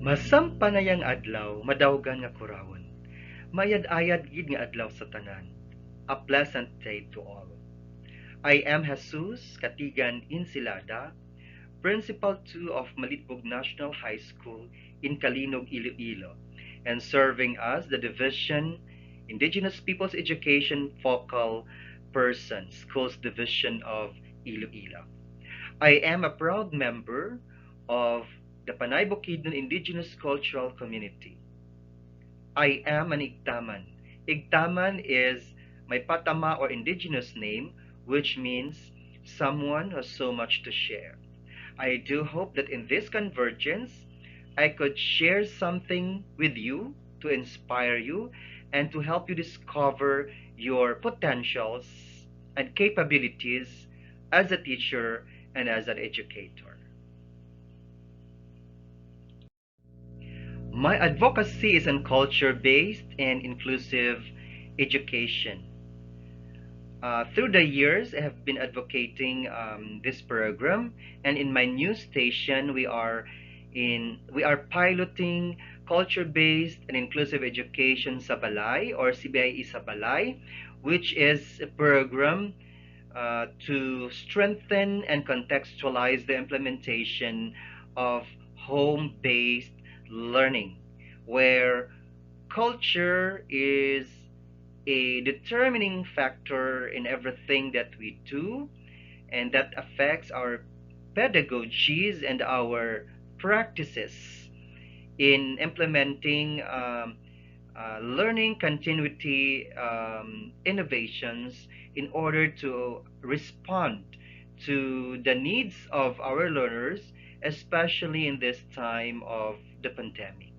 Masampanayang adlaw, madawgan nga kurawon. Mayad-ayad gid nga adlaw sa tanan. A pleasant day to all. I am Jesus Katigan Insilada, Principal 2 of Malitbog National High School in Kalinog, Iloilo, and serving as the Division Indigenous Peoples Education Focal Person, Schools Division of Iloilo. I am a proud member of the Panay Bukidnon Indigenous Cultural Community. I am an Igtaman. Igtaman is my Patama or indigenous name, which means someone who has so much to share. I do hope that in this convergence, I could share something with you to inspire you and to help you discover your potentials and capabilities as a teacher and as an educator. My advocacy is on culture-based and inclusive education. Through the years, I have been advocating this program, and in my new station, we are piloting culture-based and inclusive education sa Balay or CBIE sa Balay, which is a program to strengthen and contextualize the implementation of home-based learning, where culture is a determining factor in everything that we do, and that affects our pedagogies and our practices in implementing learning continuity innovations in order to respond to the needs of our learners, especially in this time of the pandemic.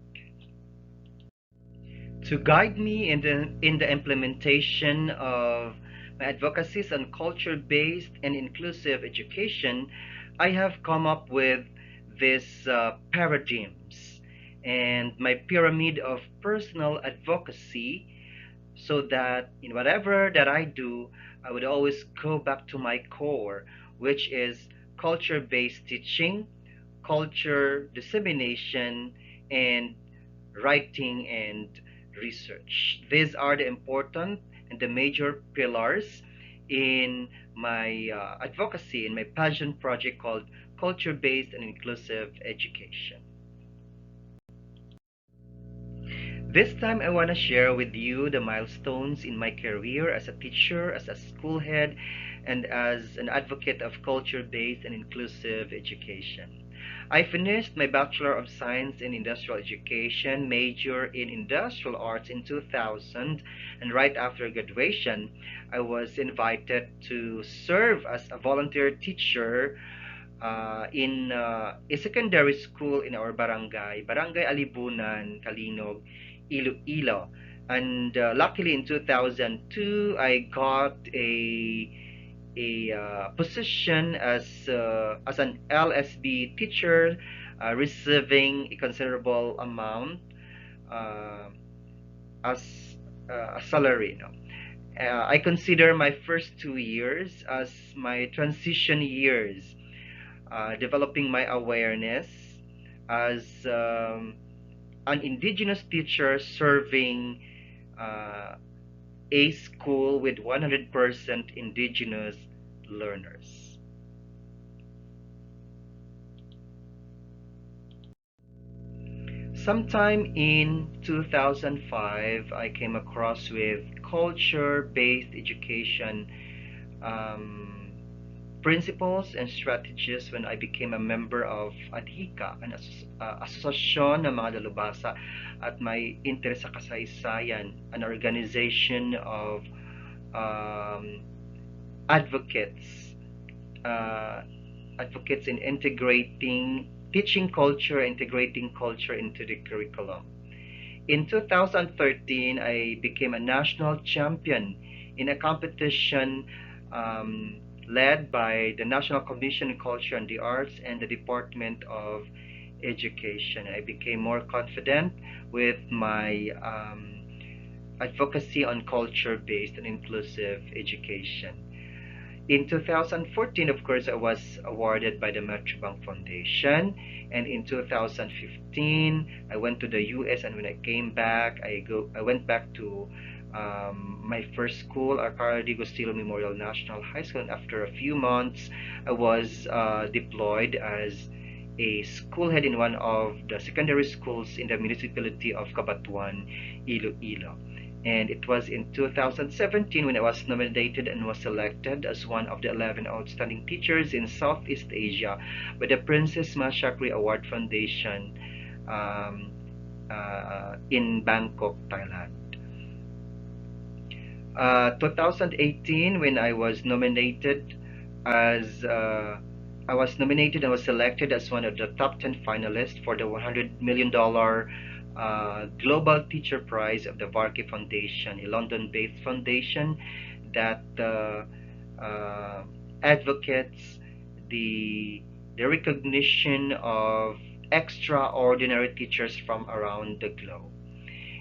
To guide me in the implementation of my advocacies on culture-based and inclusive education, I have come up with these paradigms and my pyramid of personal advocacy, so that in whatever that I do, I would always go back to my core, which is culture-based teaching, culture dissemination, and writing and research. These are the important and the major pillars in my advocacy, in my passion project called Culture Based and Inclusive Education. This time, I want to share with you the milestones in my career as a teacher, as a school head, and as an advocate of culture based and inclusive education. I finished my Bachelor of Science in Industrial Education, major in Industrial Arts in 2000, and right after graduation, I was invited to serve as a volunteer teacher in a secondary school in our Barangay Alibunan, Kalinog, Iloilo. And luckily in 2002, I got a position as an LSB teacher, receiving a considerable amount uh, as a salary. I consider my first 2 years as my transition years, developing my awareness as an indigenous teacher serving uh, a school with 100% indigenous learners. Sometime in 2005, I came across with culture-based education principles and strategies when I became a member of ADHICA, an asosasyon ng mga dalubhasa at may interes sa kasaysayan, an organization of advocates, advocates in integrating teaching culture, integrating culture into the curriculum. In 2013, I became a national champion in a competition led by the National Commission on Culture and the Arts and the Department of Education. I became more confident with my advocacy on culture-based and inclusive education. In 2014, of course, I was awarded by the Metrobank Foundation, and in 2015, I went to the US, and when I came back, I went back to my first school, Arcara de Gostillo Memorial National High School, and after a few months, I was deployed as a school head in one of the secondary schools in the municipality of Cabatuan, Iloilo. And it was in 2017 when I was nominated and was selected as one of the 11 outstanding teachers in Southeast Asia by the Princess Mashakri Award Foundation um, in Bangkok, Thailand. 2018 when as I was nominated and was selected as one of the top 10 finalists for the $100 million Global Teacher Prize of the Varkey Foundation, a London-based foundation that advocates the the recognition of extraordinary teachers from around the globe.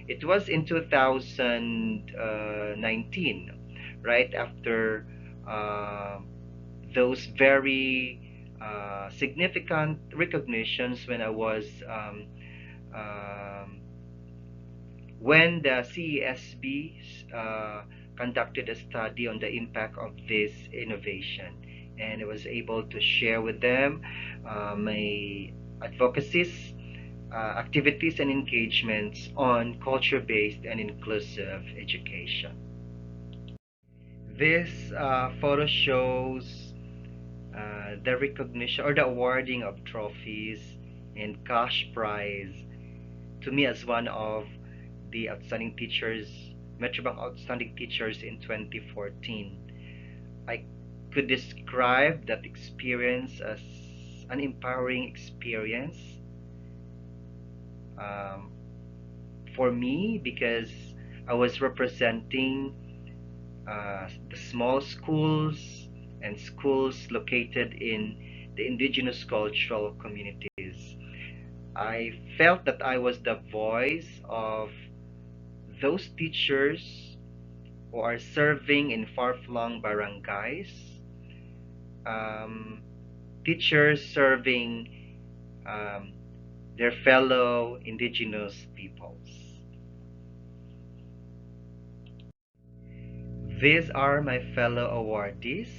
It was in 2019, right after uh, those very significant recognitions um, when the CESB conducted a study on the impact of this innovation, and I was able to share with them my advocacies, activities and engagements on culture-based and inclusive education. This photo shows the recognition or the awarding of trophies and cash prize to me as one of the outstanding teachers, Metrobank Outstanding Teachers in 2014. I could describe that experience as an empowering experience um, for me because I was representing the small schools and schools located in the indigenous cultural communities. I felt that I was the voice of those teachers who are serving in far-flung barangays, um, teachers serving um, their fellow indigenous peoples. These are my fellow awardees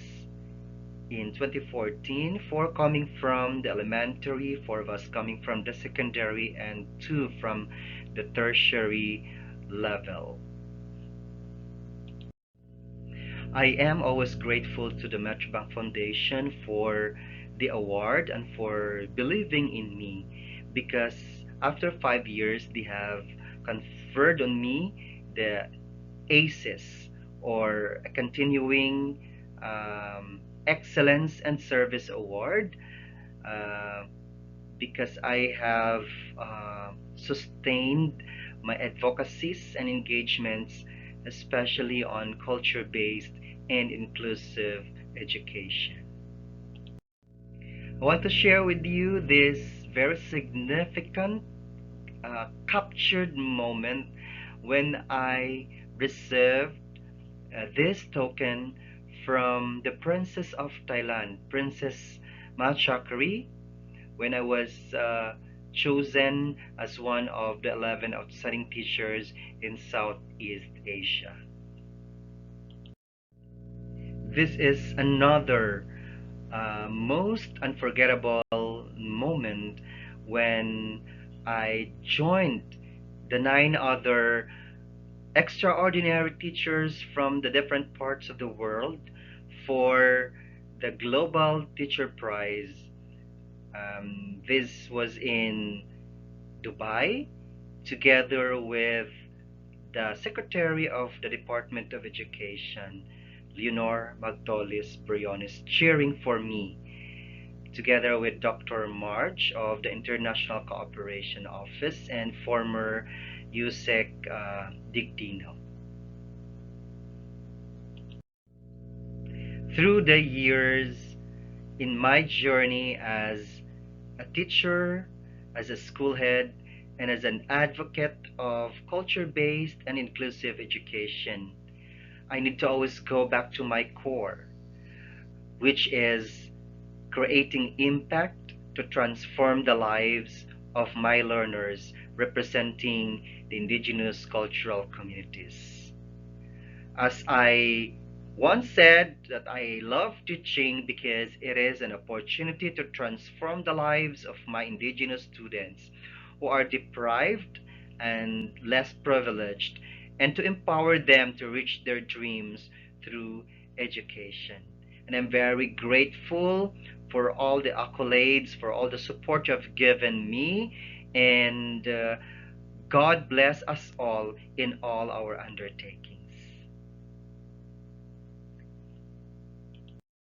in 2014, 4 coming from the elementary, 4 of us coming from the secondary, and 2 from the tertiary level. I am always grateful to the Metrobank Foundation for the award and for believing in me because after 5 years they have conferred on me the ACES or a continuing excellence and service award uh, because I have sustained my advocacies and engagements, especially on culture based and inclusive education. I want to share with you this very significant captured moment when I received this token from the Princess of Thailand, Princess Machakri, when I was chosen as one of the 11 outstanding teachers in Southeast Asia. This is another most unforgettable moment when I joined the 9 other extraordinary teachers from the different parts of the world for the Global Teacher Prize. This was in Dubai, together with the Secretary of the Department of Education, Leonor Magtolis Briones, cheering for me, together with Dr. Marge of the International Cooperation Office and former USEC Digdino. Through the years, in my journey as a teacher, as a school head, and as an advocate of culture-based and inclusive education, I need to always go back to my core. which is creating impact to transform the lives of my learners representing the indigenous cultural communities. As I once said, that I love teaching because it is an opportunity to transform the lives of my indigenous students who are deprived and less privileged, and to empower them to reach their dreams through education. And I'm very grateful for all the accolades, for all the support you have given me, and God bless us all in all our undertakings.